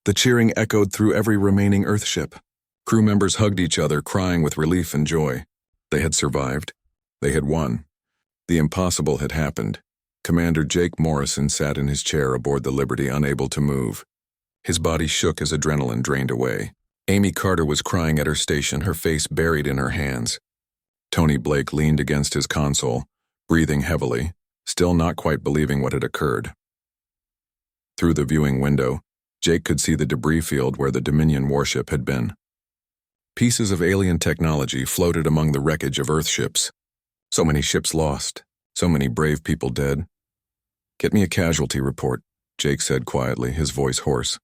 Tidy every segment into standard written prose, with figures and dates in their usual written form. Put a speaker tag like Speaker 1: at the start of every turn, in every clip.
Speaker 1: The cheering echoed through every remaining Earthship. Crew members hugged each other, crying with relief and joy. They had survived. They had won. The impossible had happened. Commander Jake Morrison sat in his chair aboard the Liberty, unable to move. His body shook as adrenaline drained away. Amy Carter was crying at her station, her face buried in her hands. Tony Blake leaned against his console, breathing heavily, still not quite believing what had occurred. Through the viewing window, Jake could see the debris field where the Dominion warship had been. Pieces of alien technology floated among the wreckage of Earthships. So many ships lost, so many brave people dead. "Get me a casualty report," Jake said quietly, his voice hoarse.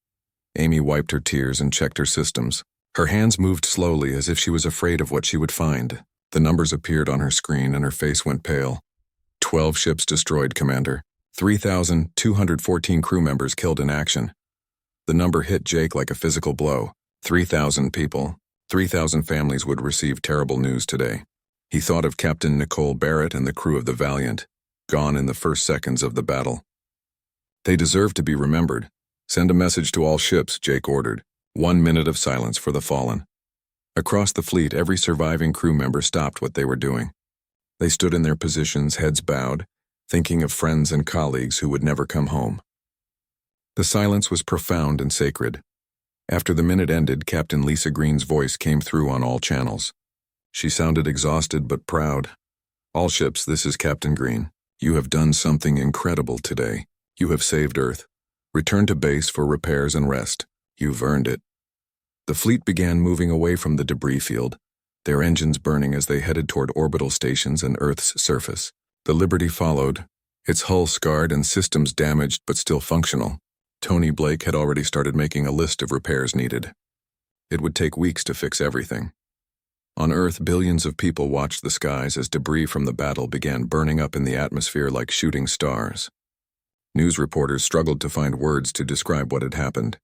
Speaker 1: Amy wiped her tears and checked her systems. Her hands moved slowly as if she was afraid of what she would find. The numbers appeared on her screen and her face went pale. 12 ships destroyed, Commander. 3,214 crew members killed in action. The number hit Jake like a physical blow. 3,000 people, 3,000 families would receive terrible news today. He thought of Captain Nicole Barrett and the crew of the Valiant, gone in the first seconds of the battle. They deserve to be remembered. Send a message to all ships, Jake ordered. 1 minute of silence for the fallen. Across the fleet, every surviving crew member stopped what they were doing. They stood in their positions, heads bowed, thinking of friends and colleagues who would never come home. The silence was profound and sacred. After the minute ended, Captain Lisa Green's voice came through on all channels. She sounded exhausted but proud. "All ships, this is Captain Green. You have done something incredible today. You have saved Earth. Return to base for repairs and rest. You've earned it." The fleet began moving away from the debris field, their engines burning as they headed toward orbital stations and Earth's surface. The Liberty followed, its hull scarred and systems damaged but still functional. Tony Blake had already started making a list of repairs needed. It would take weeks to fix everything. On Earth, billions of people watched the skies as debris from the battle began burning up in the atmosphere like shooting stars. News reporters struggled to find words to describe what had happened.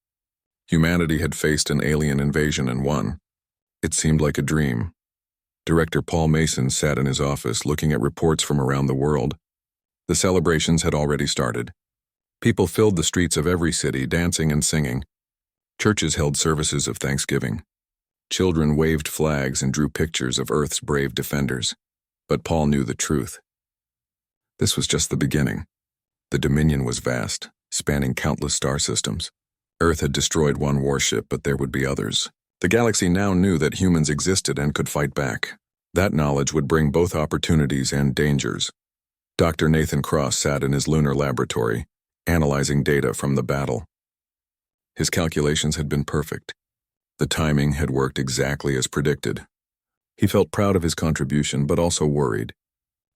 Speaker 1: Humanity had faced an alien invasion and won. It seemed like a dream. Director Paul Mason sat in his office looking at reports from around the world. The celebrations had already started. People filled the streets of every city, dancing and singing. Churches held services of thanksgiving. Children waved flags and drew pictures of Earth's brave defenders. But Paul knew the truth. This was just the beginning. The Dominion was vast, spanning countless star systems. Earth had destroyed one warship, but there would be others. The galaxy now knew that humans existed and could fight back. That knowledge would bring both opportunities and dangers. Dr. Nathan Cross sat in his lunar laboratory, analyzing data from the battle. His calculations had been perfect. The timing had worked exactly as predicted. He felt proud of his contribution, but also worried.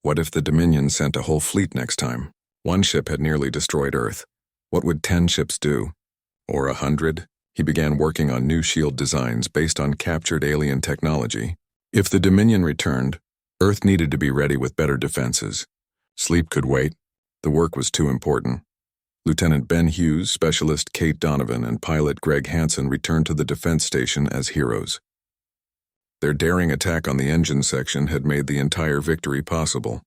Speaker 1: What if the Dominion sent a whole fleet next time? One ship had nearly destroyed Earth. What would 10 ships do? Or 100? He began working on new shield designs based on captured alien technology. If the Dominion returned, Earth needed to be ready with better defenses. Sleep could wait. The work was too important. Lieutenant Ben Hughes, Specialist Kate Donovan, and pilot Greg Hansen returned to the defense station as heroes. Their daring attack on the engine section had made the entire victory possible.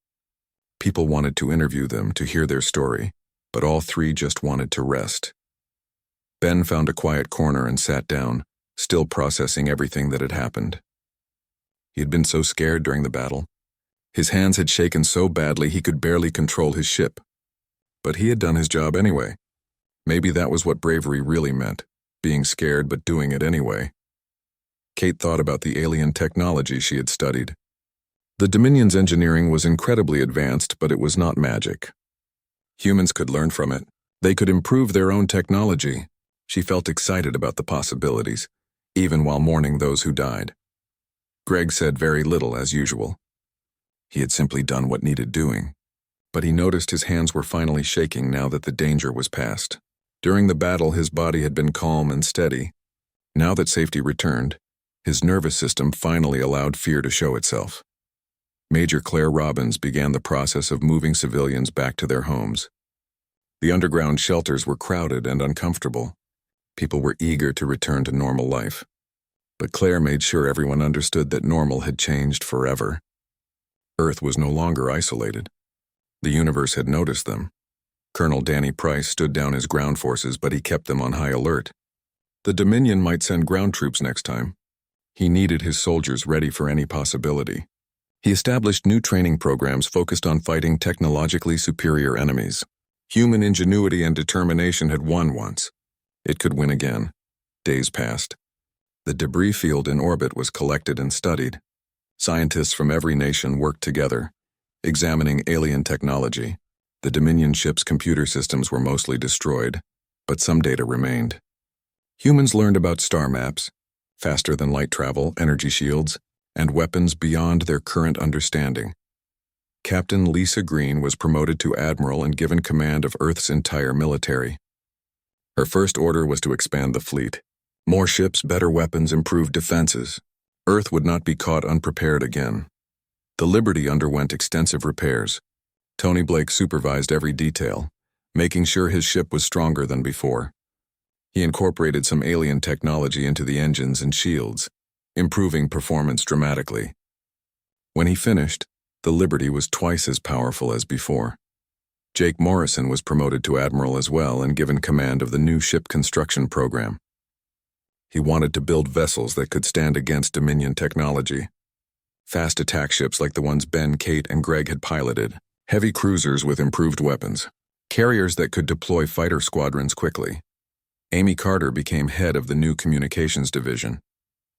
Speaker 1: People wanted to interview them, to hear their story, but all three just wanted to rest. Ben found a quiet corner and sat down, still processing everything that had happened. He had been so scared during the battle. His hands had shaken so badly he could barely control his ship. But he had done his job anyway. Maybe that was what bravery really meant, being scared but doing it anyway. Kate thought about the alien technology she had studied. The Dominion's engineering was incredibly advanced, but it was not magic. Humans could learn from it. They could improve their own technology. She felt excited about the possibilities, even while mourning those who died. Greg said very little as usual. He had simply done what needed doing. But he noticed his hands were finally shaking now that the danger was past. During the battle, his body had been calm and steady. Now that safety returned, his nervous system finally allowed fear to show itself. Major Claire Robbins began the process of moving civilians back to their homes. The underground shelters were crowded and uncomfortable. People were eager to return to normal life. But Claire made sure everyone understood that normal had changed forever. Earth was no longer isolated. The universe had noticed them. Colonel Danny Price stood down his ground forces, but he kept them on high alert. The Dominion might send ground troops next time. He needed his soldiers ready for any possibility. He established new training programs focused on fighting technologically superior enemies. Human ingenuity and determination had won once. It could win again. Days passed. The debris field in orbit was collected and studied. Scientists from every nation worked together, examining alien technology. The Dominion ship's computer systems were mostly destroyed, but some data remained. Humans learned about star maps, faster-than-light travel, energy shields, and weapons beyond their current understanding. Captain Lisa Green was promoted to admiral and given command of Earth's entire military. Her first order was to expand the fleet. More ships, better weapons, improved defenses. Earth would not be caught unprepared again. The Liberty underwent extensive repairs. Tony Blake supervised every detail, making sure his ship was stronger than before. He incorporated some alien technology into the engines and shields, improving performance dramatically. When he finished, the Liberty was twice as powerful as before. Jake Morrison was promoted to admiral as well and given command of the new ship construction program. He wanted to build vessels that could stand against Dominion technology. Fast attack ships like the ones Ben, Kate, and Greg had piloted, heavy cruisers with improved weapons, carriers that could deploy fighter squadrons quickly. Amy Carter became head of the new communications division.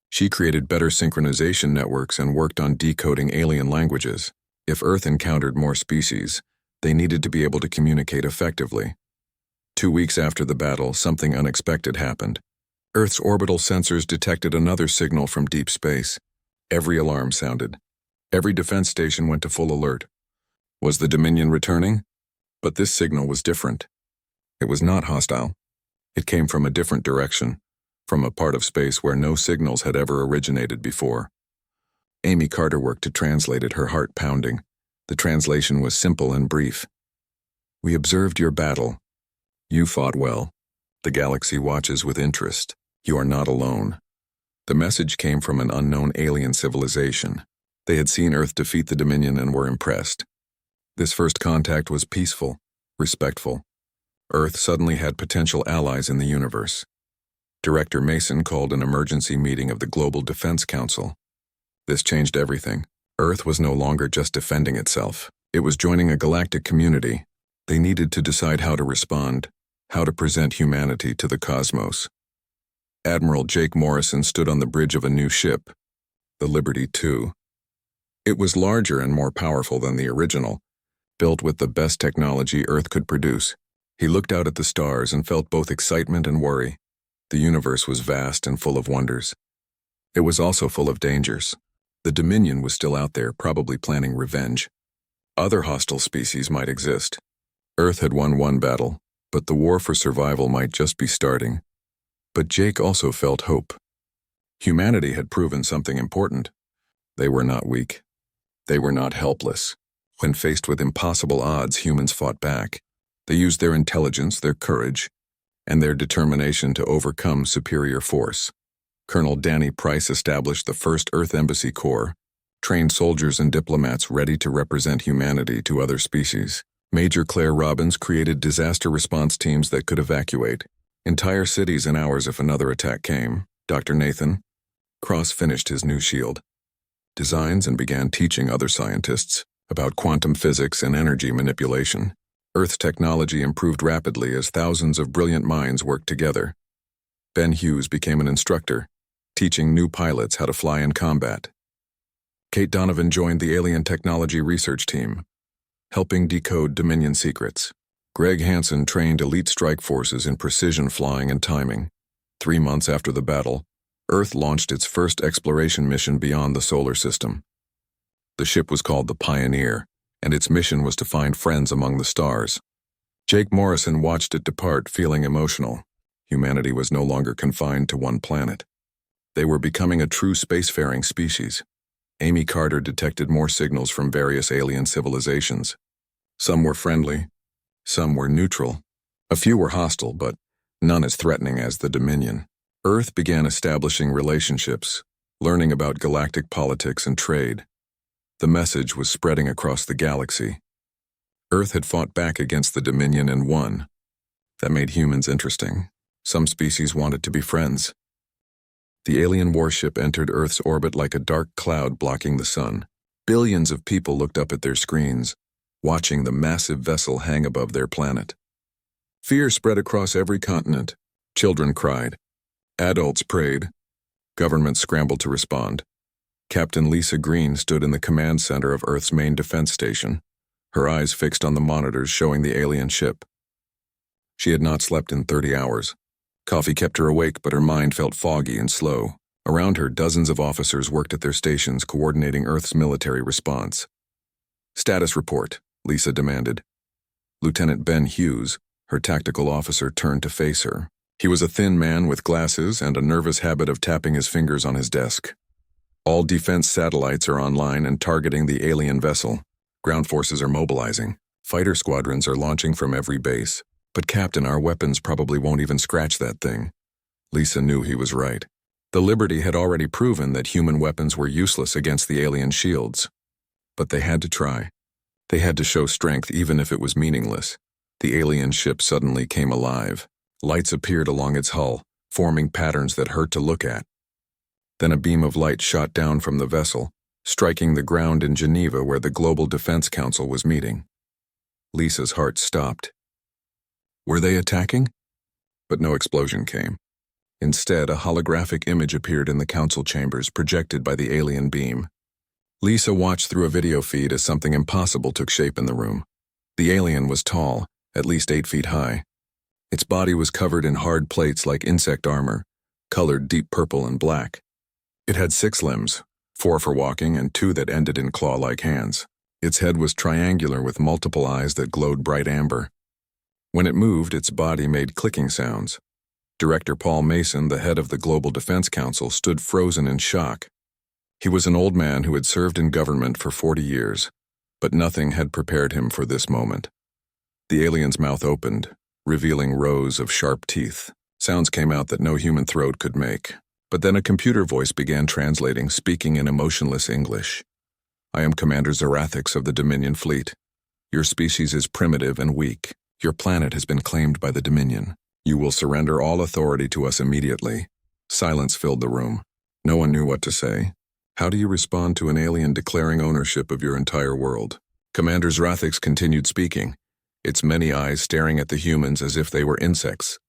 Speaker 1: She created better synchronization networks and worked on decoding alien languages. If Earth encountered more species, they needed to be able to communicate effectively. 2 weeks after the battle, something unexpected happened. Earth's orbital sensors detected another signal from deep space. Every alarm sounded. Every defense station went to full alert. Was the Dominion returning? But this signal was different. It was not hostile. It came from a different direction, from a part of space where no signals had ever originated before. Amy Carter worked to translate it, her heart pounding. The translation was simple and brief. "We observed your battle. You fought well. The galaxy watches with interest. You are not alone." The message came from an unknown alien civilization. They had seen Earth defeat the Dominion and were impressed. This first contact was peaceful, respectful. Earth suddenly had potential allies in the universe. Director Mason called an emergency meeting of the Global Defense Council. This changed everything. Earth was no longer just defending itself. It was joining a galactic community. They needed to decide how to respond, how to present humanity to the cosmos. Admiral Jake Morrison stood on the bridge of a new ship, the Liberty II. It was larger and more powerful than the original, built with the best technology Earth could produce. He looked out at the stars and felt both excitement and worry. The universe was vast and full of wonders. It was also full of dangers. The Dominion was still out there, probably planning revenge. Other hostile species might exist. Earth had won one battle, but the war for survival might just be starting. But Jake also felt hope. Humanity had proven something important. They were not weak. They were not helpless. When faced with impossible odds, humans fought back. They used their intelligence, their courage, and their determination to overcome superior force. Colonel Danny Price established the first Earth Embassy Corps, trained soldiers and diplomats ready to represent humanity to other species. Major Claire Robbins created disaster response teams that could evacuate entire cities in hours if another attack came. Dr. Nathan Cross finished his new shield designs and began teaching other scientists about quantum physics and energy manipulation. Earth's technology improved rapidly as thousands of brilliant minds worked together. Ben Hughes became an instructor, teaching new pilots how to fly in combat. Kate Donovan joined the Alien Technology Research Team, helping decode Dominion secrets. Greg Hansen trained elite strike forces in precision flying and timing. 3 months after the battle, Earth launched its first exploration mission beyond the solar system. The ship was called the Pioneer, and its mission was to find friends among the stars. Jake Morrison watched it depart, feeling emotional. Humanity was no longer confined to one planet. They were becoming a true spacefaring species. Amy Carter detected more signals from various alien civilizations. Some were friendly, some were neutral. A few were hostile, but none as threatening as the Dominion. Earth began establishing relationships, learning about galactic politics and trade. The message was spreading across the galaxy. Earth had fought back against the Dominion and won. That made humans interesting. Some species wanted to be friends. The alien warship entered Earth's orbit like a dark cloud blocking the sun. Billions of people looked up at their screens, watching the massive vessel hang above their planet. Fear spread across every continent. Children cried. Adults prayed. Governments scrambled to respond. Captain Lisa Green stood in the command center of Earth's main defense station, her eyes fixed on the monitors showing the alien ship. She had not slept in 30 hours. Coffee kept her awake, but her mind felt foggy and slow. Around her, dozens of officers worked at their stations coordinating Earth's military response. "Status report," Lisa demanded. Lieutenant Ben Hughes, her tactical officer, turned to face her. He was a thin man with glasses and a nervous habit of tapping his fingers on his desk. "All defense satellites are online and targeting the alien vessel. Ground forces are mobilizing. Fighter squadrons are launching from every base. But Captain, our weapons probably won't even scratch that thing." Lisa knew he was right. The Liberty had already proven that human weapons were useless against the alien shields. But they had to try. They had to show strength even if it was meaningless. The alien ship suddenly came alive. Lights appeared along its hull, forming patterns that hurt to look at. Then a beam of light shot down from the vessel, striking the ground in Geneva where the Global Defense Council was meeting. Lisa's heart stopped. Were they attacking? But no explosion came. Instead, a holographic image appeared in the council chambers, projected by the alien beam. Lisa watched through a video feed as something impossible took shape in the room. The alien was tall, at least 8 feet high. Its body was covered in hard plates like insect armor, colored deep purple and black. It had 6 limbs, 4 for walking and 2 that ended in claw-like hands. Its head was triangular with multiple eyes that glowed bright amber. When it moved, its body made clicking sounds. Director Paul Mason, the head of the Global Defense Council, stood frozen in shock. He was an old man who had served in government for 40 years, but nothing had prepared him for this moment. The alien's mouth opened, revealing rows of sharp teeth. Sounds came out that no human throat could make. But then a computer voice began translating, speaking in emotionless English. "I am Commander Zarathix of the Dominion Fleet. Your species is primitive and weak. Your planet has been claimed by the Dominion. You will surrender all authority to us immediately." Silence filled the room. No one knew what to say. How do you respond to an alien declaring ownership of your entire world? Commander Zarathix continued speaking, its many eyes staring at the humans as if they were insects.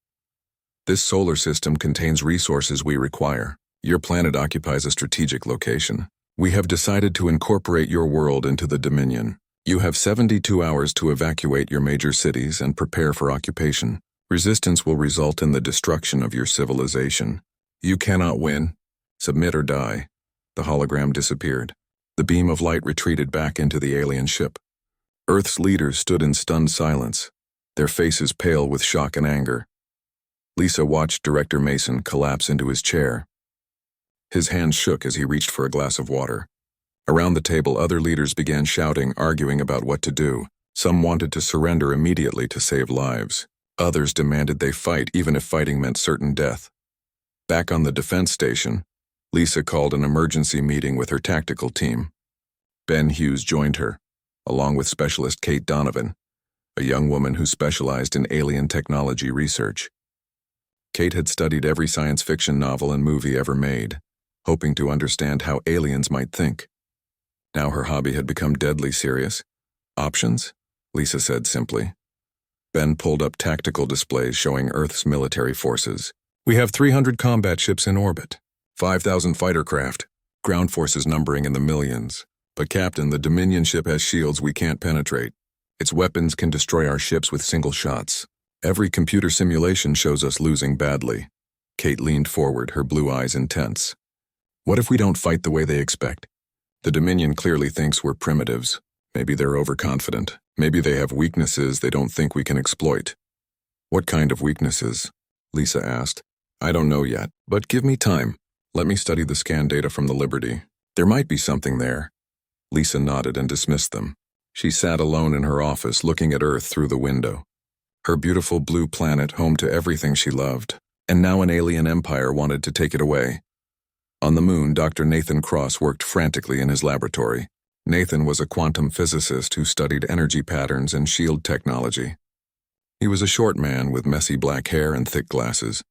Speaker 1: "This solar system contains resources we require. Your planet occupies a strategic location. We have decided to incorporate your world into the Dominion. You have 72 hours to evacuate your major cities and prepare for occupation. Resistance will result in the destruction of your civilization. You cannot win. Submit or die." The hologram disappeared. The beam of light retreated back into the alien ship. Earth's leaders stood in stunned silence, their faces pale with shock and anger. Lisa watched Director Mason collapse into his chair. His hands shook as he reached for a glass of water. Around the table, other leaders began shouting, arguing about what to do. Some wanted to surrender immediately to save lives. Others demanded they fight, even if fighting meant certain death. Back on the defense station, Lisa called an emergency meeting with her tactical team. Ben Hughes joined her, along with Specialist Kate Donovan, a young woman who specialized in alien technology research. Kate had studied every science fiction novel and movie ever made, hoping to understand how aliens might think. Now her hobby had become deadly serious. "Options?" Lisa said simply. Ben pulled up tactical displays showing Earth's military forces. "We have 300 combat ships in orbit, 5,000 fighter craft, ground forces numbering in the millions. But Captain, the Dominion ship has shields we can't penetrate. Its weapons can destroy our ships with single shots. Every computer simulation shows us losing badly." Kate leaned forward, her blue eyes intense. "What if we don't fight the way they expect? The Dominion clearly thinks we're primitives. Maybe they're overconfident. Maybe they have weaknesses they don't think we can exploit." "What kind of weaknesses?" Lisa asked. "I don't know yet, but give me time. Let me study the scan data from the Liberty. There might be something there." Lisa nodded and dismissed them. She sat alone in her office, looking at Earth through the window. Her beautiful blue planet, home to everything she loved. And now an alien empire wanted to take it away. On the moon, Dr. Nathan Cross worked frantically in his laboratory. Nathan was a quantum physicist who studied energy patterns and shield technology. He was a short man with messy black hair and thick glasses.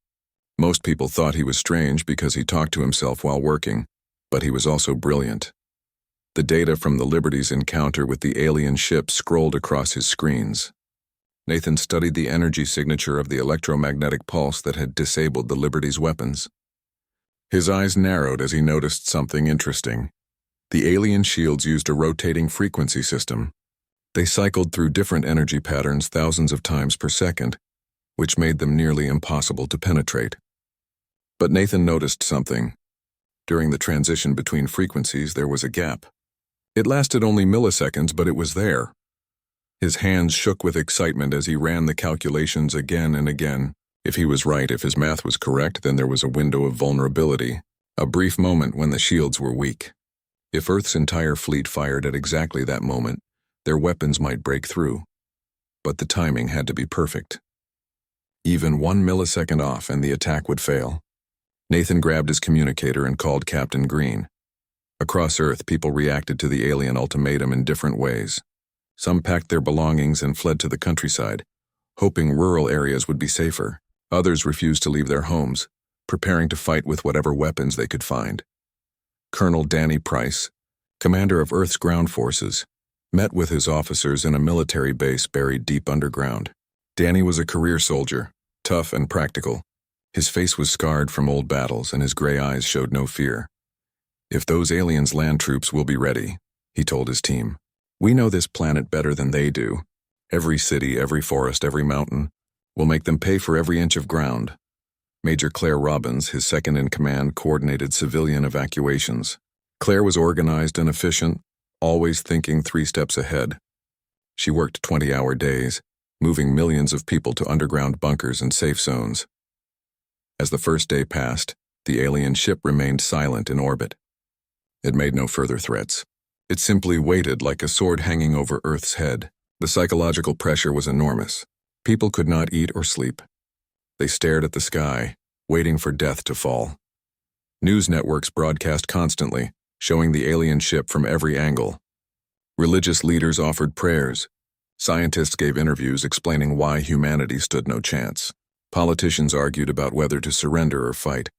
Speaker 1: Most people thought he was strange because he talked to himself while working, but he was also brilliant. The data from the Liberty's encounter with the alien ship scrolled across his screens. Nathan studied the energy signature of the electromagnetic pulse that had disabled the Liberty's weapons. His eyes narrowed as he noticed something interesting. The alien shields used a rotating frequency system. They cycled through different energy patterns thousands of times per second, which made them nearly impossible to penetrate. But Nathan noticed something. During the transition between frequencies, there was a gap. It lasted only milliseconds, but it was there. His hands shook with excitement as he ran the calculations again and again. If he was right, if his math was correct, then there was a window of vulnerability, a brief moment when the shields were weak. If Earth's entire fleet fired at exactly that moment, their weapons might break through. But the timing had to be perfect. Even 1 millisecond off and the attack would fail. Nathan grabbed his communicator and called Captain Green. Across Earth, people reacted to the alien ultimatum in different ways. Some packed their belongings and fled to the countryside, hoping rural areas would be safer. Others refused to leave their homes, preparing to fight with whatever weapons they could find. Colonel Danny Price, commander of Earth's ground forces, met with his officers in a military base buried deep underground. Danny was a career soldier, tough and practical. His face was scarred from old battles and his gray eyes showed no fear. "If those aliens land troops, we'll be ready," he told his team. "We know this planet better than they do. Every city, every forest, every mountain. We'll make them pay for every inch of ground." Major Claire Robbins, his second-in-command, coordinated civilian evacuations. Claire was organized and efficient, always thinking 3 steps ahead. She worked 20-hour days, moving millions of people to underground bunkers and safe zones. As the first day passed, the alien ship remained silent in orbit. It made no further threats. It simply waited like a sword hanging over Earth's head. The psychological pressure was enormous. People could not eat or sleep. They stared at the sky, waiting for death to fall. News networks broadcast constantly, showing the alien ship from every angle. Religious leaders offered prayers. Scientists gave interviews explaining why humanity stood no chance. Politicians argued about whether to surrender or fight.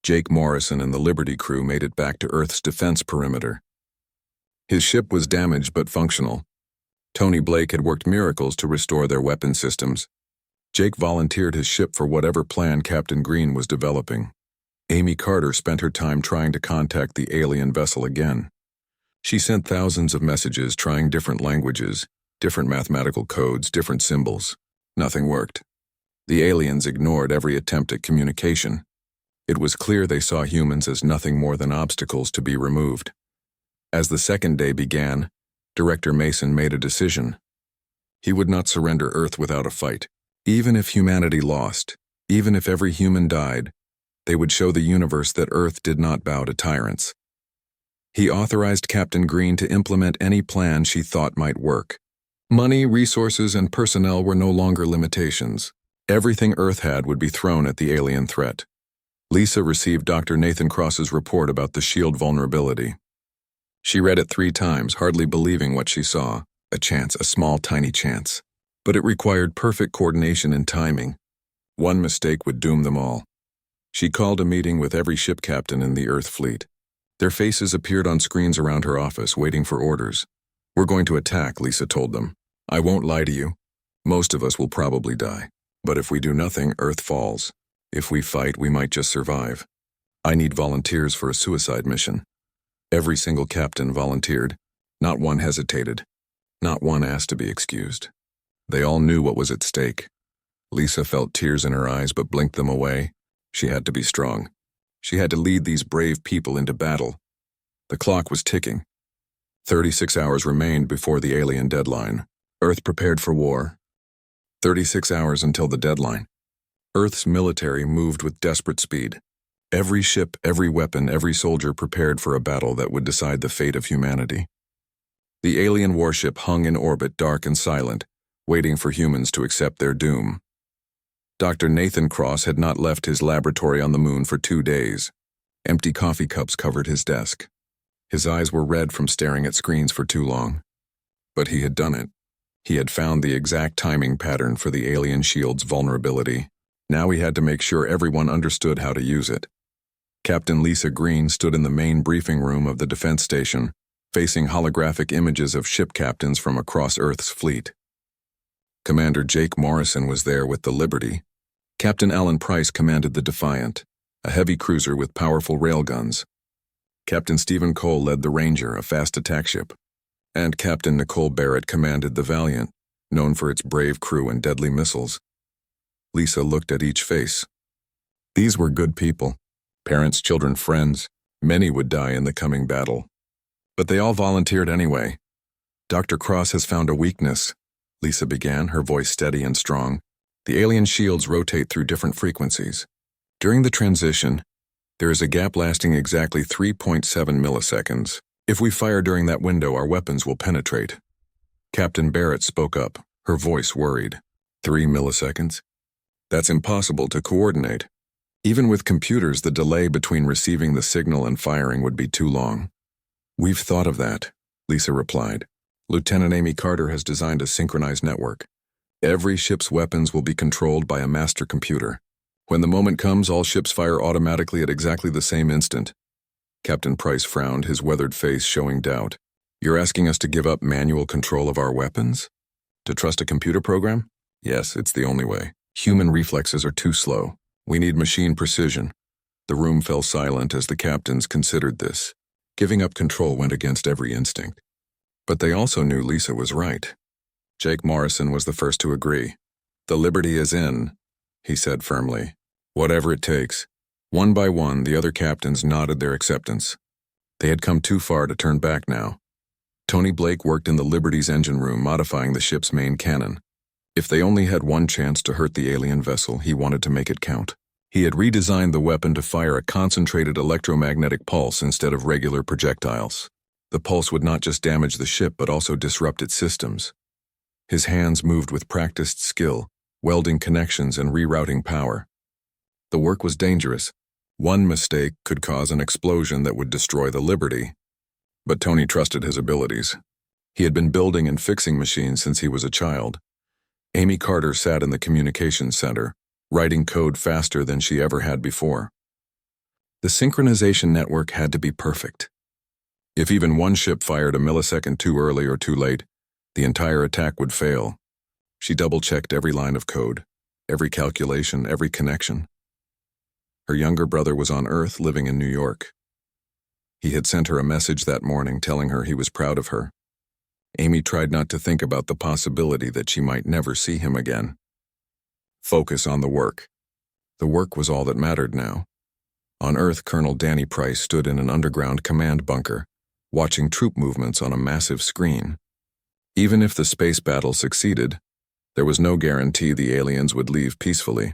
Speaker 1: Jake Morrison and the Liberty crew made it back to Earth's defense perimeter. His ship was damaged but functional. Tony Blake had worked miracles to restore their weapon systems. Jake volunteered his ship for whatever plan Captain Green was developing. Amy Carter spent her time trying to contact the alien vessel again. She sent thousands of messages trying different languages, different mathematical codes, different symbols. Nothing worked. The aliens ignored every attempt at communication. It was clear they saw humans as nothing more than obstacles to be removed. As the second day began, Director Mason made a decision. He would not surrender Earth without a fight. Even if humanity lost, even if every human died, they would show the universe that Earth did not bow to tyrants. He authorized Captain Green to implement any plan she thought might work. Money, resources, and personnel were no longer limitations. Everything Earth had would be thrown at the alien threat. Lisa received Dr. Nathan Cross's report about the shield vulnerability. She read it 3 times, hardly believing what she saw. A chance, a small, tiny chance. But it required perfect coordination and timing. One mistake would doom them all. She called a meeting with every ship captain in the Earth fleet. Their faces appeared on screens around her office, waiting for orders. "We're going to attack," Lisa told them. "I won't lie to you. Most of us will probably die. But if we do nothing, Earth falls. If we fight, we might just survive. I need volunteers for a suicide mission." Every single captain volunteered. Not one hesitated. Not one asked to be excused. They all knew what was at stake. Lisa felt tears in her eyes but blinked them away. She had to be strong. She had to lead these brave people into battle. The clock was ticking. 36 hours remained before the alien deadline. Earth prepared for war. 36 hours until the deadline. Earth's military moved with desperate speed. Every ship, every weapon, every soldier prepared for a battle that would decide the fate of humanity. The alien warship hung in orbit, dark and silent, waiting for humans to accept their doom. Dr. Nathan Cross had not left his laboratory on the moon for 2 days. Empty coffee cups covered his desk. His eyes were red from staring at screens for too long. But he had done it. He had found the exact timing pattern for the alien shield's vulnerability. Now he had to make sure everyone understood how to use it. Captain Lisa Green stood in the main briefing room of the defense station, facing holographic images of ship captains from across Earth's fleet. Commander Jake Morrison was there with the Liberty. Captain Alan Price commanded the Defiant, a heavy cruiser with powerful railguns. Captain Stephen Cole led the Ranger, a fast attack ship. And Captain Nicole Barrett commanded the Valiant, known for its brave crew and deadly missiles. Lisa looked at each face. These were good people. Parents, children, friends. Many would die in the coming battle. But they all volunteered anyway. Dr. Cross has found a weakness, Lisa began, her voice steady and strong. The alien shields rotate through different frequencies. During the transition, there is a gap lasting exactly 3.7 milliseconds. If we fire during that window, our weapons will penetrate. Captain Barrett spoke up, her voice worried. 3 milliseconds? That's impossible to coordinate. Even with computers, the delay between receiving the signal and firing would be too long. We've thought of that, Lisa replied. Lieutenant Amy Carter has designed a synchronized network. Every ship's weapons will be controlled by a master computer. When the moment comes, all ships fire automatically at exactly the same instant. Captain Price frowned, his weathered face showing doubt. You're asking us to give up manual control of our weapons? To trust a computer program? Yes, it's the only way. Human reflexes are too slow. We need machine precision. The room fell silent as the captains considered this. Giving up control went against every instinct. But they also knew Lisa was right. Jake Morrison was the first to agree. The Liberty is in, he said firmly. Whatever it takes. One by one, the other captains nodded their acceptance. They had come too far to turn back now. Tony Blake worked in the Liberty's engine room, modifying the ship's main cannon. If they only had one chance to hurt the alien vessel, he wanted to make it count. He had redesigned the weapon to fire a concentrated electromagnetic pulse instead of regular projectiles. The pulse would not just damage the ship but also disrupt its systems. His hands moved with practiced skill, welding connections and rerouting power. The work was dangerous. One mistake could cause an explosion that would destroy the Liberty. But Tony trusted his abilities. He had been building and fixing machines since he was a child. Amy Carter sat in the communications center, writing code faster than she ever had before. The synchronization network had to be perfect. If even one ship fired a millisecond too early or too late, the entire attack would fail. She double-checked every line of code, every calculation, every connection. Her younger brother was on Earth, living in New York. He had sent her a message that morning telling her he was proud of her. Amy tried not to think about the possibility that she might never see him again. Focus on the work. The work was all that mattered now. On Earth, Colonel Danny Price stood in an underground command bunker, watching troop movements on a massive screen. Even if the space battle succeeded, there was no guarantee the aliens would leave peacefully.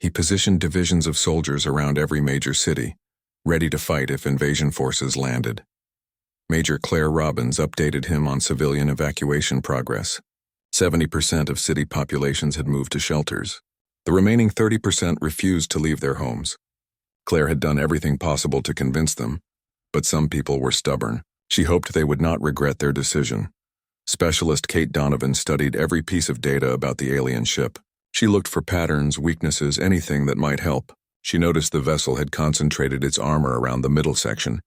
Speaker 1: He positioned divisions of soldiers around every major city, ready to fight if invasion forces landed. Major Claire Robbins updated him on civilian evacuation progress. 70% of city populations had moved to shelters. The remaining 30% refused to leave their homes. Claire had done everything possible to convince them, but some people were stubborn. She hoped they would not regret their decision. Specialist Kate Donovan studied every piece of data about the alien ship. She looked for patterns, weaknesses, anything that might help. She noticed the vessel had concentrated its armor around the middle section,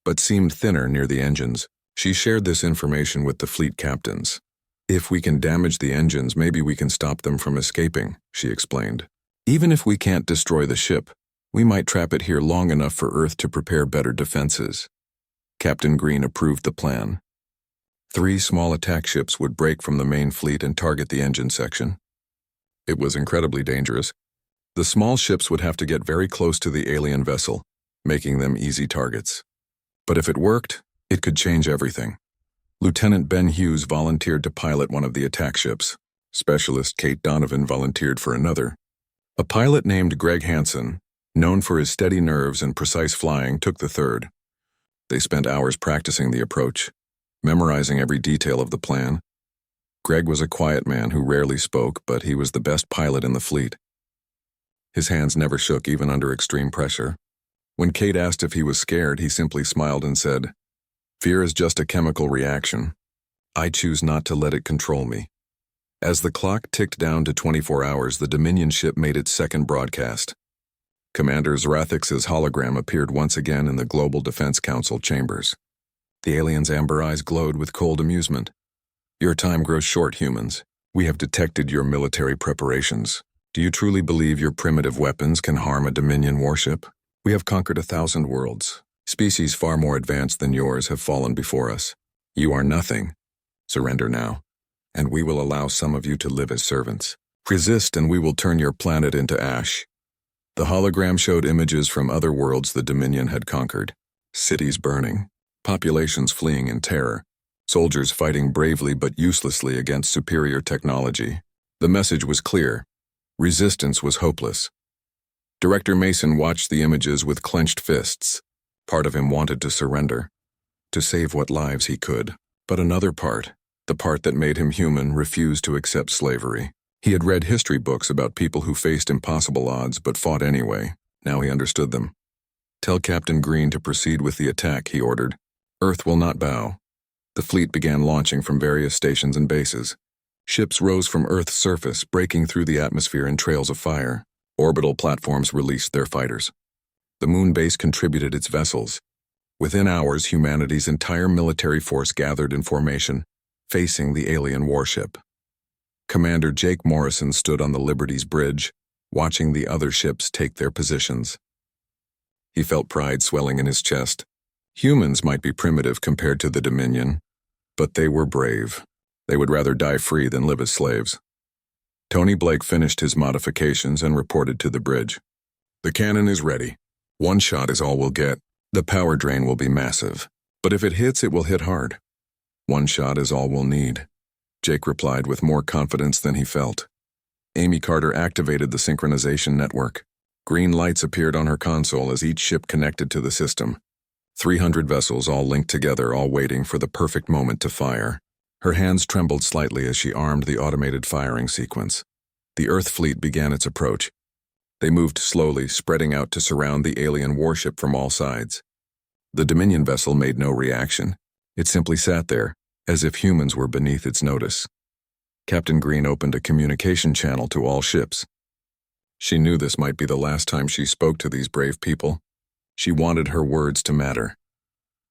Speaker 1: but seemed thinner near the engines. She shared this information with the fleet captains. If we can damage the engines, maybe we can stop them from escaping, she explained. Even if we can't destroy the ship, we might trap it here long enough for Earth to prepare better defenses. Captain Green approved the plan. 3 small attack ships would break from the main fleet and target the engine section. It was incredibly dangerous. The small ships would have to get very close to the alien vessel, making them easy targets. But if it worked, it could change everything. Lieutenant Ben Hughes volunteered to pilot one of the attack ships. Specialist Kate Donovan volunteered for another. A pilot named Greg Hansen, known for his steady nerves and precise flying, took the third. They spent hours practicing the approach, memorizing every detail of the plan. Greg was a quiet man who rarely spoke, but he was the best pilot in the fleet. His hands never shook even under extreme pressure. When Kate asked if he was scared, he simply smiled and said, "Fear is just a chemical reaction. I choose not to let it control me. As the clock ticked down to 24 hours, the Dominion ship made its second broadcast. Commander Zarathix's hologram appeared once again in the Global Defense Council chambers. The alien's amber eyes glowed with cold amusement. Your time grows short, humans. We have detected your military preparations. Do you truly believe your primitive weapons can harm a Dominion warship? We have conquered 1,000 worlds. Species far more advanced than yours have fallen before us. You are nothing. Surrender now, and we will allow some of you to live as servants. Resist, and we will turn your planet into ash. The hologram showed images from other worlds the Dominion had conquered. Cities burning, populations fleeing in terror, soldiers fighting bravely but uselessly against superior technology. The message was clear. Resistance was hopeless. Director Mason watched the images with clenched fists. Part of him wanted to surrender, to save what lives he could. But another part, the part that made him human, refused to accept slavery. He had read history books about people who faced impossible odds but fought anyway. Now he understood them. Tell Captain Green to proceed with the attack, he ordered. Earth will not bow. The fleet began launching from various stations and bases. Ships rose from Earth's surface, breaking through the atmosphere in trails of fire. Orbital platforms released their fighters. The moon base contributed its vessels. Within hours, humanity's entire military force gathered in formation, facing the alien warship. Commander Jake Morrison stood on the Liberty's bridge, watching the other ships take their positions. He felt pride swelling in his chest. Humans might be primitive compared to the Dominion, but they were brave. They would rather die free than live as slaves. Tony Blake finished his modifications and reported to the bridge. The cannon is ready. One shot is all we'll get. The power drain will be massive, but if it hits, it will hit hard. One shot is all we'll need, Jake replied with more confidence than he felt. Amy Carter activated the synchronization network. Green lights appeared on her console as each ship connected to the system. 300 vessels all linked together, all waiting for the perfect moment to fire. Her hands trembled slightly as she armed the automated firing sequence. The Earth fleet began its approach. They moved slowly, spreading out to surround the alien warship from all sides. The Dominion vessel made no reaction. It simply sat there, as if humans were beneath its notice. Captain Green opened a communication channel to all ships. She knew this might be the last time she spoke to these brave people. She wanted her words to matter.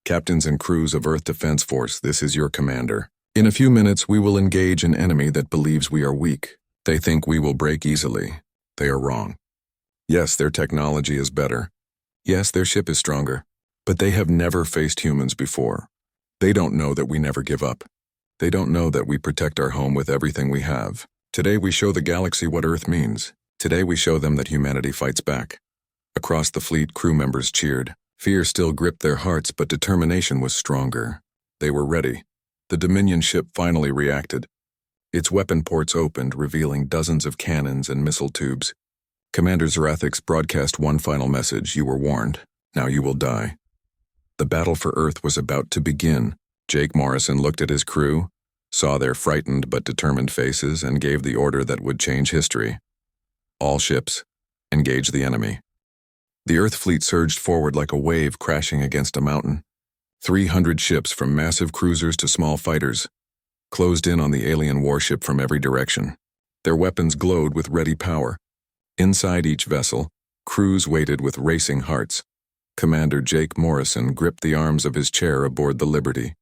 Speaker 1: Captains and crews of Earth Defense Force, this is your commander. In a few minutes, we will engage an enemy that believes we are weak. They think we will break easily. They are wrong. Yes, their technology is better. Yes, their ship is stronger. But they have never faced humans before. They don't know that we never give up. They don't know that we protect our home with everything we have. Today we show the galaxy what Earth means. Today we show them that humanity fights back. Across the fleet, crew members cheered. Fear still gripped their hearts, but determination was stronger. They were ready. The Dominion ship finally reacted. Its weapon ports opened, revealing dozens of cannons and missile tubes. Commander Zarathix broadcast one final message: you were warned. Now you will die. The battle for Earth was about to begin. Jake Morrison looked at his crew, saw their frightened but determined faces, and gave the order that would change history. All ships, engage the enemy. The Earth fleet surged forward like a wave crashing against a mountain. 300 ships, from massive cruisers to small fighters, closed in on the alien warship from every direction. Their weapons glowed with ready power. Inside each vessel, crews waited with racing hearts. Commander Jake Morrison gripped the arms of his chair aboard the Liberty.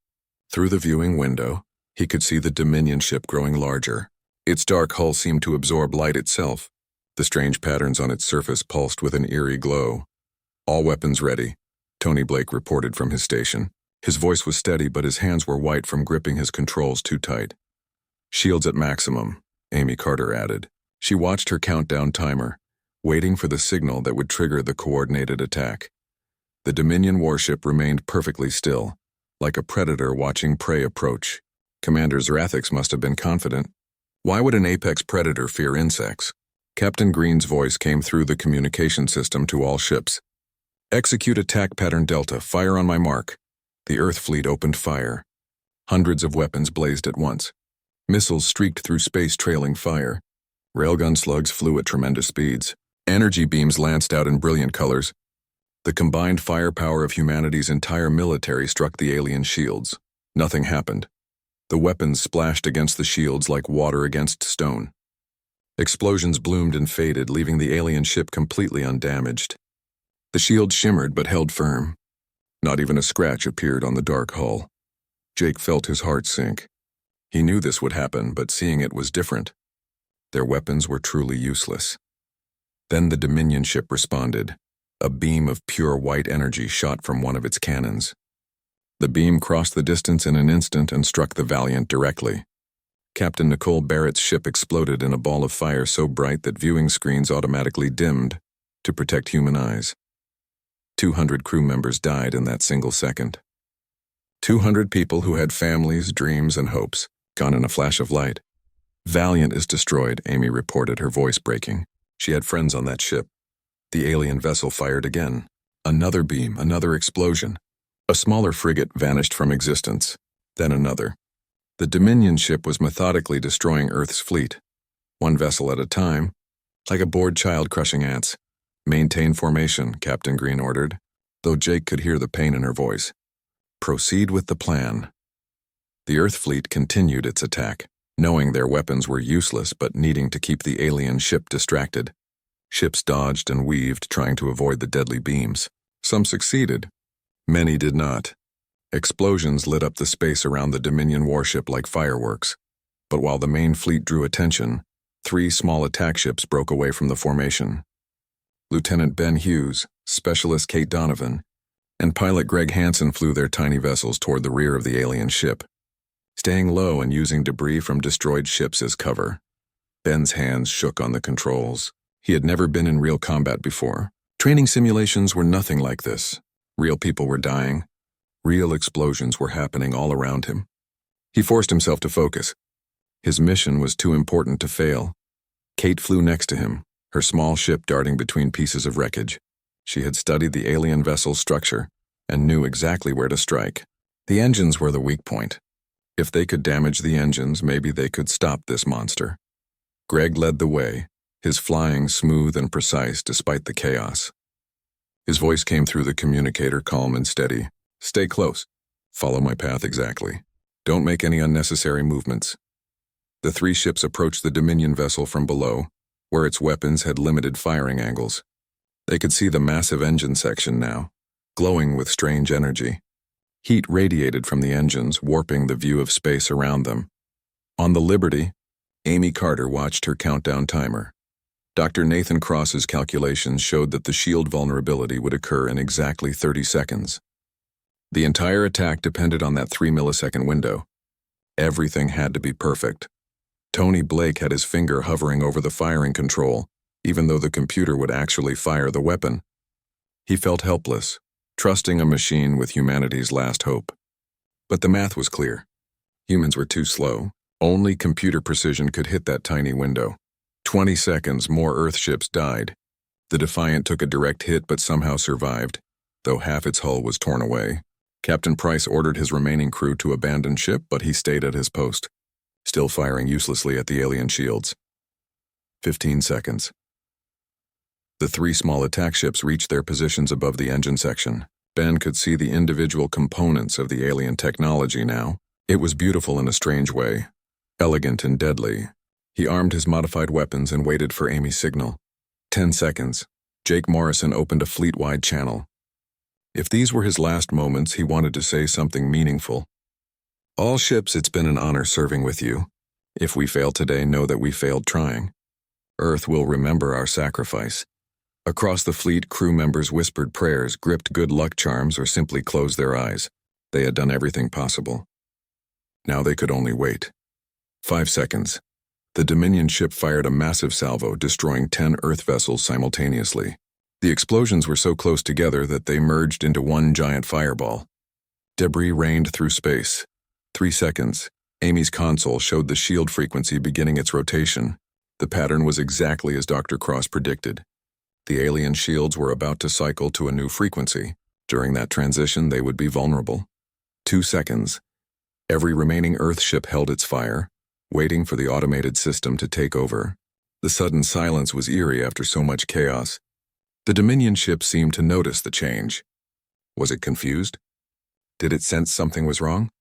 Speaker 1: Through the viewing window, he could see the Dominion ship growing larger. Its dark hull seemed to absorb light itself. The strange patterns on its surface pulsed with an eerie glow. All weapons ready, Tony Blake reported from his station. His voice was steady, but his hands were white from gripping his controls too tight. Shields at maximum, Amy Carter added. She watched her countdown timer, waiting for the signal that would trigger the coordinated attack. The Dominion warship remained perfectly still, like a predator watching prey approach. Commander Zarathix must have been confident. Why would an apex predator fear insects? Captain Green's voice came through the communication system to all ships. Execute attack pattern Delta, fire on my mark. The Earth fleet opened fire. Hundreds of weapons blazed at once. Missiles streaked through space trailing fire. Railgun slugs flew at tremendous speeds. Energy beams lanced out in brilliant colors. The combined firepower of humanity's entire military struck the alien shields. Nothing happened. The weapons splashed against the shields like water against stone. Explosions bloomed and faded, leaving the alien ship completely undamaged. The shield shimmered but held firm. Not even a scratch appeared on the dark hull. Jake felt his heart sink. He knew this would happen, but seeing it was different. Their weapons were truly useless. Then the Dominion ship responded. A beam of pure white energy shot from one of its cannons. The beam crossed the distance in an instant and struck the Valiant directly. Captain Nicole Barrett's ship exploded in a ball of fire so bright that viewing screens automatically dimmed to protect human eyes. 200 crew members died in that single second. 200 people who had families, dreams, and hopes, gone in a flash of light. Valiant is destroyed, Amy reported, her voice breaking. She had friends on that ship. The alien vessel fired again. Another beam, another explosion. A smaller frigate vanished from existence. Then another. The Dominion ship was methodically destroying Earth's fleet. One vessel at a time, like a bored child crushing ants. Maintain formation, Captain Green ordered, though Jake could hear the pain in her voice. Proceed with the plan. The Earth fleet continued its attack, knowing their weapons were useless but needing to keep the alien ship distracted. Ships dodged and weaved, trying to avoid the deadly beams. Some succeeded. Many did not. Explosions lit up the space around the Dominion warship like fireworks. But while the main fleet drew attention, 3 small attack ships broke away from the formation. Lieutenant Ben Hughes, Specialist Kate Donovan, and pilot Greg Hansen flew their tiny vessels toward the rear of the alien ship, staying low and using debris from destroyed ships as cover. Ben's hands shook on the controls. He had never been in real combat before. Training simulations were nothing like this. Real people were dying. Real explosions were happening all around him. He forced himself to focus. His mission was too important to fail. Kate flew next to him, her small ship darting between pieces of wreckage. She had studied the alien vessel's structure and knew exactly where to strike. The engines were the weak point. If they could damage the engines, maybe they could stop this monster. Greg led the way, his flying smooth and precise despite the chaos. His voice came through the communicator, calm and steady. Stay close. Follow my path exactly. Don't make any unnecessary movements. The 3 ships approached the Dominion vessel from below, where its weapons had limited firing angles. They could see the massive engine section now, glowing with strange energy. Heat radiated from the engines, warping the view of space around them. On the Liberty, Amy Carter watched her countdown timer. Dr. Nathan Cross's calculations showed that the shield vulnerability would occur in exactly 30 seconds. The entire attack depended on that 3-millisecond window. Everything had to be perfect. Tony Blake had his finger hovering over the firing control, even though the computer would actually fire the weapon. He felt helpless, trusting a machine with humanity's last hope. But the math was clear. Humans were too slow. Only computer precision could hit that tiny window. 20 seconds, more Earth ships died. The Defiant took a direct hit but somehow survived, though half its hull was torn away. Captain Price ordered his remaining crew to abandon ship, but he stayed at his post, still firing uselessly at the alien shields. 15 seconds. The 3 small attack ships reached their positions above the engine section. Ben could see the individual components of the alien technology now. It was beautiful in a strange way, elegant and deadly. He armed his modified weapons and waited for Amy's signal. 10 seconds. Jake Morrison opened a fleet-wide channel. If these were his last moments, he wanted to say something meaningful. All ships, it's been an honor serving with you. If we fail today, know that we failed trying. Earth will remember our sacrifice. Across the fleet, crew members whispered prayers, gripped good luck charms, or simply closed their eyes. They had done everything possible. Now they could only wait. 5 seconds. The Dominion ship fired a massive salvo, destroying 10 Earth vessels simultaneously. The explosions were so close together that they merged into one giant fireball. Debris rained through space. 3 seconds. Amy's console showed the shield frequency beginning its rotation. The pattern was exactly as Dr. Cross predicted. The alien shields were about to cycle to a new frequency. During that transition, they would be vulnerable. 2 seconds. Every remaining Earth ship held its fire, waiting for the automated system to take over. The sudden silence was eerie after so much chaos. The Dominion ship seemed to notice the change. Was it confused? Did it sense something was wrong?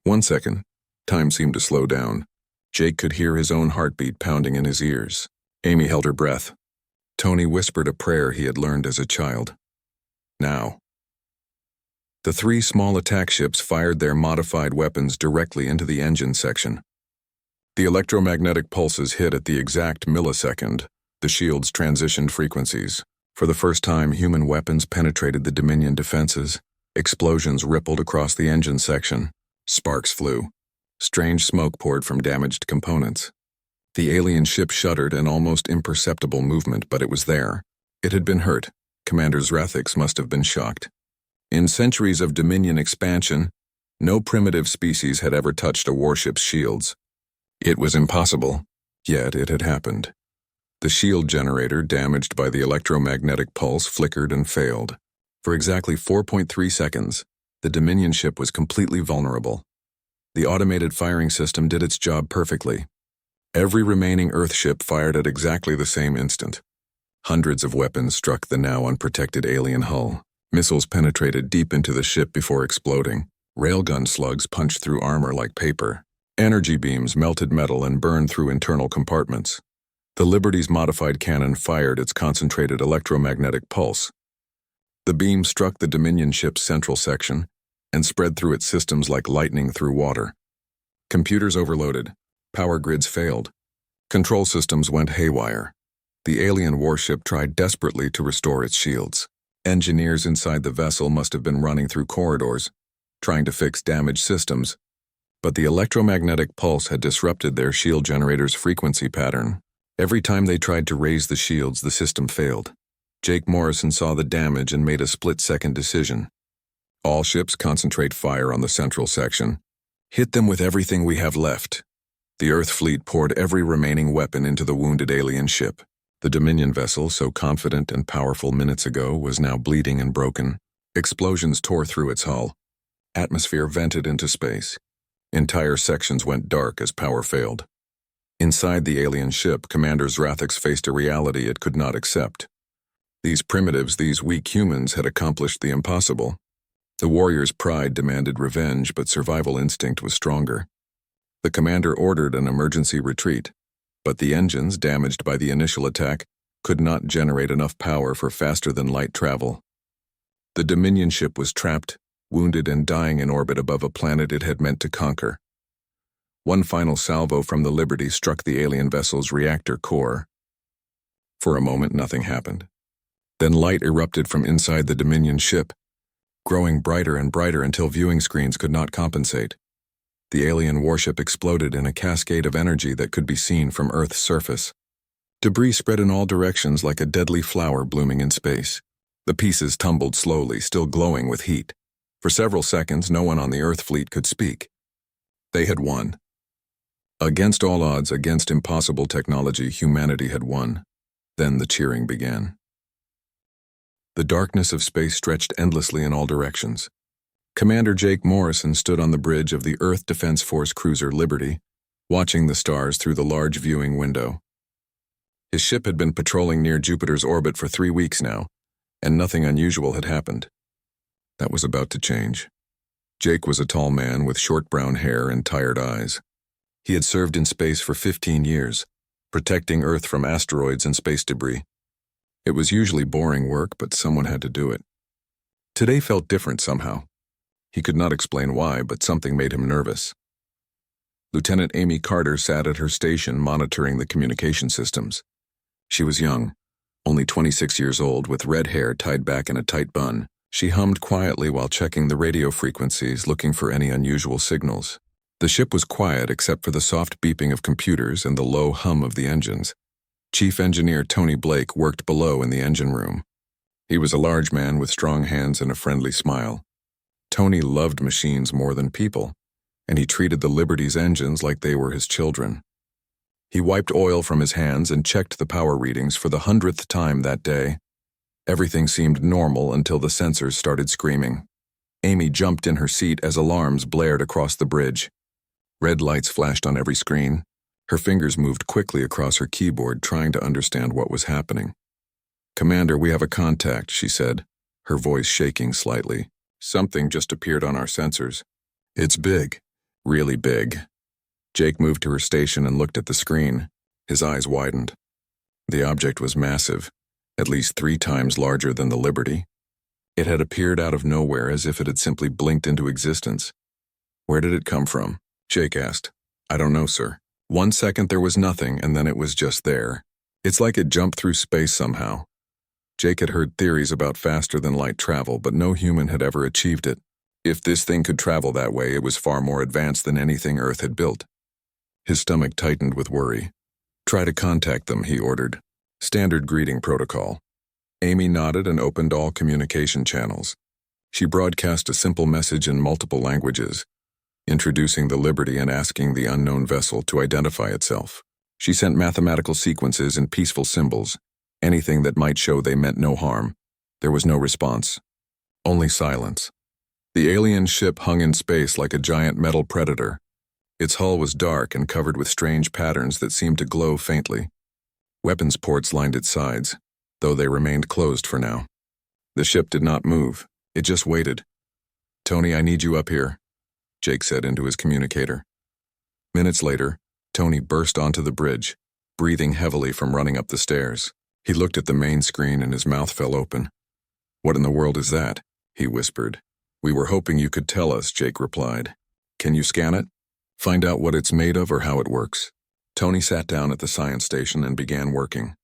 Speaker 1: 1 second. Time seemed to slow down. Jake could hear his own heartbeat pounding in his ears. Amy held her breath. Tony whispered a prayer he had learned as a child. Now. The three small attack ships fired their modified weapons directly into the engine section. The electromagnetic pulses hit at the exact millisecond. The shields transitioned frequencies. For the first time, human weapons penetrated the Dominion defenses. Explosions rippled across the engine section. Sparks flew. Strange smoke poured from damaged components. The alien ship shuddered, an almost imperceptible movement, but it was there. It had been hurt. Commander Zrathix must have been shocked. In centuries of Dominion expansion, no primitive species had ever touched a warship's shields. It was impossible, yet it had happened. The shield generator, damaged by the electromagnetic pulse, flickered and failed. For exactly 4.3 seconds, the Dominion ship was completely vulnerable. The automated firing system did its job perfectly. Every remaining Earth ship fired at exactly the same instant. Hundreds of weapons struck the now unprotected alien hull. Missiles penetrated deep into the ship before exploding. Railgun slugs punched through armor like paper. Energy beams melted metal and burned through internal compartments. The Liberty's modified cannon fired its concentrated electromagnetic pulse. The beam struck the Dominion ship's central section and spread through its systems like lightning through water. Computers overloaded. Power grids failed. Control systems went haywire. The alien warship tried desperately to restore its shields. Engineers inside the vessel must have been running through corridors, trying to fix damaged systems, but the electromagnetic pulse had disrupted their shield generator's frequency pattern. Every time they tried to raise the shields, the system failed. Jake Morrison saw the damage and made a split-second decision. All ships concentrate fire on the central section. Hit them with everything we have left. The Earth fleet poured every remaining weapon into the wounded alien ship. The Dominion vessel, so confident and powerful minutes ago, was now bleeding and broken. Explosions tore through its hull. Atmosphere vented into space. Entire sections went dark as power failed. Inside the alien ship, Commander Zrathix faced a reality it could not accept. These primitives, these weak humans, had accomplished the impossible. The warrior's pride demanded revenge, but survival instinct was stronger. The commander ordered an emergency retreat, but the engines, damaged by the initial attack, could not generate enough power for faster-than-light travel. The Dominion ship was trapped, wounded and dying in orbit above a planet it had meant to conquer. One final salvo from the Liberty struck the alien vessel's reactor core. For a moment, nothing happened. Then light erupted from inside the Dominion ship, growing brighter and brighter until viewing screens could not compensate. The alien warship exploded in a cascade of energy that could be seen from Earth's surface. Debris spread in all directions like a deadly flower blooming in space. The pieces tumbled slowly, still glowing with heat. For several seconds, no one on the Earth fleet could speak. They had won. Against all odds, against impossible technology, humanity had won. Then the cheering began. The darkness of space stretched endlessly in all directions. Commander Jake Morrison stood on the bridge of the Earth Defense Force cruiser Liberty, watching the stars through the large viewing window. His ship had been patrolling near Jupiter's orbit for 3 weeks now, and nothing unusual had happened. That was about to change. Jake was a tall man with short brown hair and tired eyes. He had served in space for 15 years, protecting Earth from asteroids and space debris. It was usually boring work, but someone had to do it. Today felt different somehow. He could not explain why, but something made him nervous. Lieutenant Amy Carter sat at her station monitoring the communication systems. She was young, only 26 years old, with red hair tied back in a tight bun. She hummed quietly while checking the radio frequencies, looking for any unusual signals. The ship was quiet except for the soft beeping of computers and the low hum of the engines. Chief Engineer Tony Blake worked below in the engine room. He was a large man with strong hands and a friendly smile. Tony loved machines more than people, and he treated the Liberty's engines like they were his children. He wiped oil from his hands and checked the power readings for the 100th time that day. Everything seemed normal until the sensors started screaming. Amy jumped in her seat as alarms blared across the bridge. Red lights flashed on every screen. Her fingers moved quickly across her keyboard, trying to understand what was happening. "Commander, we have a contact," she said, her voice shaking slightly. "Something just appeared on our sensors. It's big, really big." Jake moved to her station and looked at the screen. His eyes widened. The object was massive, at least 3 times larger than the Liberty. It had appeared out of nowhere as if it had simply blinked into existence. Where did it come from? Jake asked. I don't know, sir. 1 second there was nothing, and then it was just there. It's like it jumped through space somehow. Jake had heard theories about faster-than-light travel, but no human had ever achieved it. If this thing could travel that way, it was far more advanced than anything Earth had built. His stomach tightened with worry. Try to contact them, he ordered. Standard greeting protocol. Amy nodded and opened all communication channels. She broadcast a simple message in multiple languages, introducing the Liberty and asking the unknown vessel to identify itself. She sent mathematical sequences and peaceful symbols, anything that might show they meant no harm. There was no response. Only silence. The alien ship hung in space like a giant metal predator. Its hull was dark and covered with strange patterns that seemed to glow faintly. Weapons ports lined its sides, though they remained closed for now. The ship did not move. It just waited. Tony, I need you up here, Jake said into his communicator. Minutes later, Tony burst onto the bridge, breathing heavily from running up the stairs. He looked at the main screen and his mouth fell open. What in the world is that? He whispered. We were hoping you could tell us, Jake replied. Can you scan it? Find out what it's made of or how it works. Tony sat down at the science station and began working.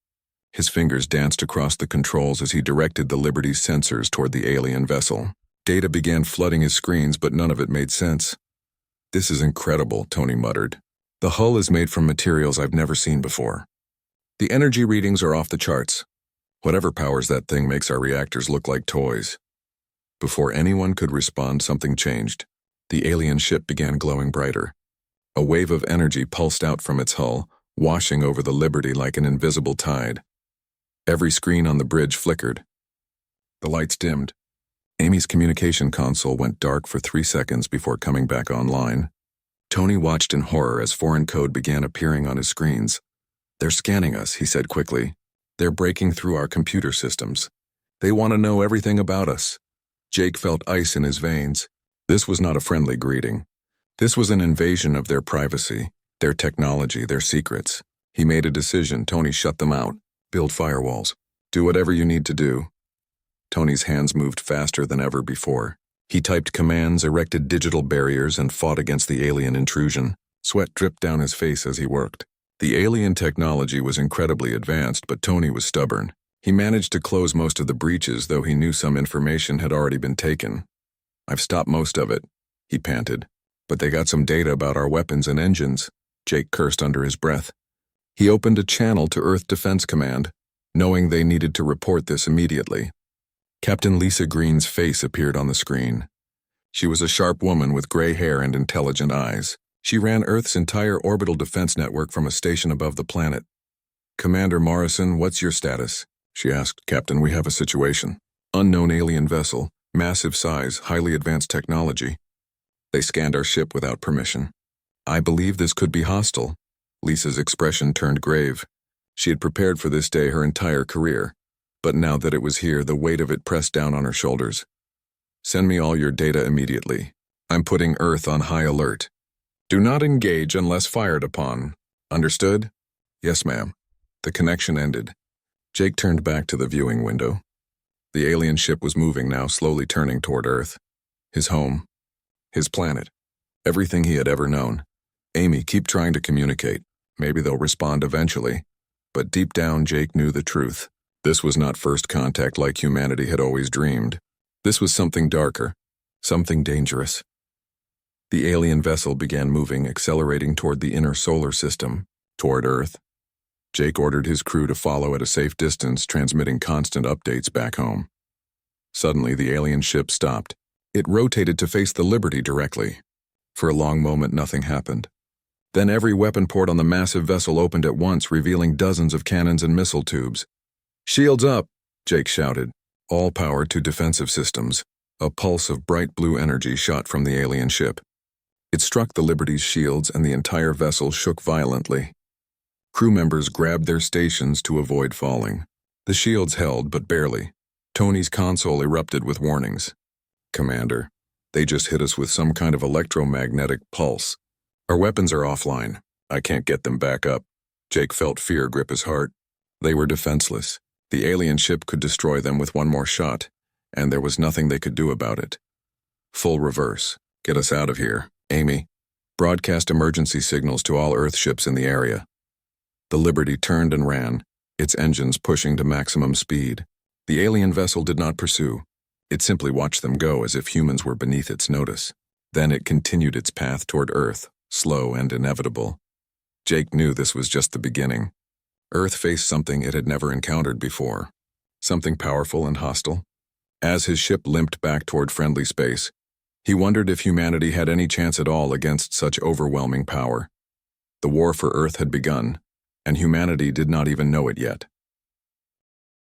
Speaker 1: His fingers danced across the controls as he directed the Liberty's sensors toward the alien vessel. Data began flooding his screens, but none of it made sense. This is incredible, Tony muttered. The hull is made from materials I've never seen before. The energy readings are off the charts. Whatever powers that thing makes our reactors look like toys. Before anyone could respond, something changed. The alien ship began glowing brighter. A wave of energy pulsed out from its hull, washing over the Liberty like an invisible tide. Every screen on the bridge flickered. The lights dimmed. Amy's communication console went dark for 3 seconds before coming back online. Tony watched in horror as foreign code began appearing on his screens. They're scanning us, he said quickly. They're breaking through our computer systems. They want to know everything about us. Jake felt ice in his veins. This was not a friendly greeting. This was an invasion of their privacy, their technology, their secrets. He made a decision. Tony, shut them out. Build firewalls. Do whatever you need to do. Tony's hands moved faster than ever before. He typed commands, erected digital barriers, and fought against the alien intrusion. Sweat dripped down his face as he worked. The alien technology was incredibly advanced, but Tony was stubborn. He managed to close most of the breaches, though he knew some information had already been taken. I've stopped most of it, he panted. But they got some data about our weapons and engines, Jake cursed under his breath. He opened a channel to Earth Defense Command, knowing they needed to report this immediately. Captain Lisa Green's face appeared on the screen. She was a sharp woman with gray hair and intelligent eyes. She ran Earth's entire orbital defense network from a station above the planet. Commander Morrison, what's your status? She asked. Captain, we have a situation. Unknown alien vessel, massive size, highly advanced technology. They scanned our ship without permission. I believe this could be hostile. Lisa's expression turned grave. She had prepared for this day her entire career, but now that it was here, the weight of it pressed down on her shoulders. Send me all your data immediately. I'm putting Earth on high alert. Do not engage unless fired upon. Understood? Yes, ma'am. The connection ended. Jake turned back to the viewing window. The alien ship was moving now, slowly turning toward Earth. His home. His planet. Everything he had ever known. Amy, keep trying to communicate. Maybe they'll respond eventually. But deep down, Jake knew the truth. This was not first contact like humanity had always dreamed. This was something darker. Something dangerous. The alien vessel began moving, accelerating toward the inner solar system, toward Earth. Jake ordered his crew to follow at a safe distance, transmitting constant updates back home. Suddenly, the alien ship stopped. It rotated to face the Liberty directly. For a long moment, nothing happened. Then every weapon port on the massive vessel opened at once, revealing dozens of cannons and missile tubes. Shields up, Jake shouted. All power to defensive systems. A pulse of bright blue energy shot from the alien ship. It struck the Liberty's shields and the entire vessel shook violently. Crew members grabbed their stations to avoid falling. The shields held, but barely. Tony's console erupted with warnings. Commander, they just hit us with some kind of electromagnetic pulse. Our weapons are offline. I can't get them back up. Jake felt fear grip his heart. They were defenseless. The alien ship could destroy them with one more shot, and there was nothing they could do about it. Full reverse. Get us out of here, Amy. Broadcast emergency signals to all Earth ships in the area. The Liberty turned and ran, its engines pushing to maximum speed. The alien vessel did not pursue. It simply watched them go as if humans were beneath its notice. Then it continued its path toward Earth, slow and inevitable. Jake knew this was just the beginning. Earth faced something it had never encountered before. Something powerful and hostile. As his ship limped back toward friendly space, he wondered if humanity had any chance at all against such overwhelming power. The war for Earth had begun, and humanity did not even know it yet.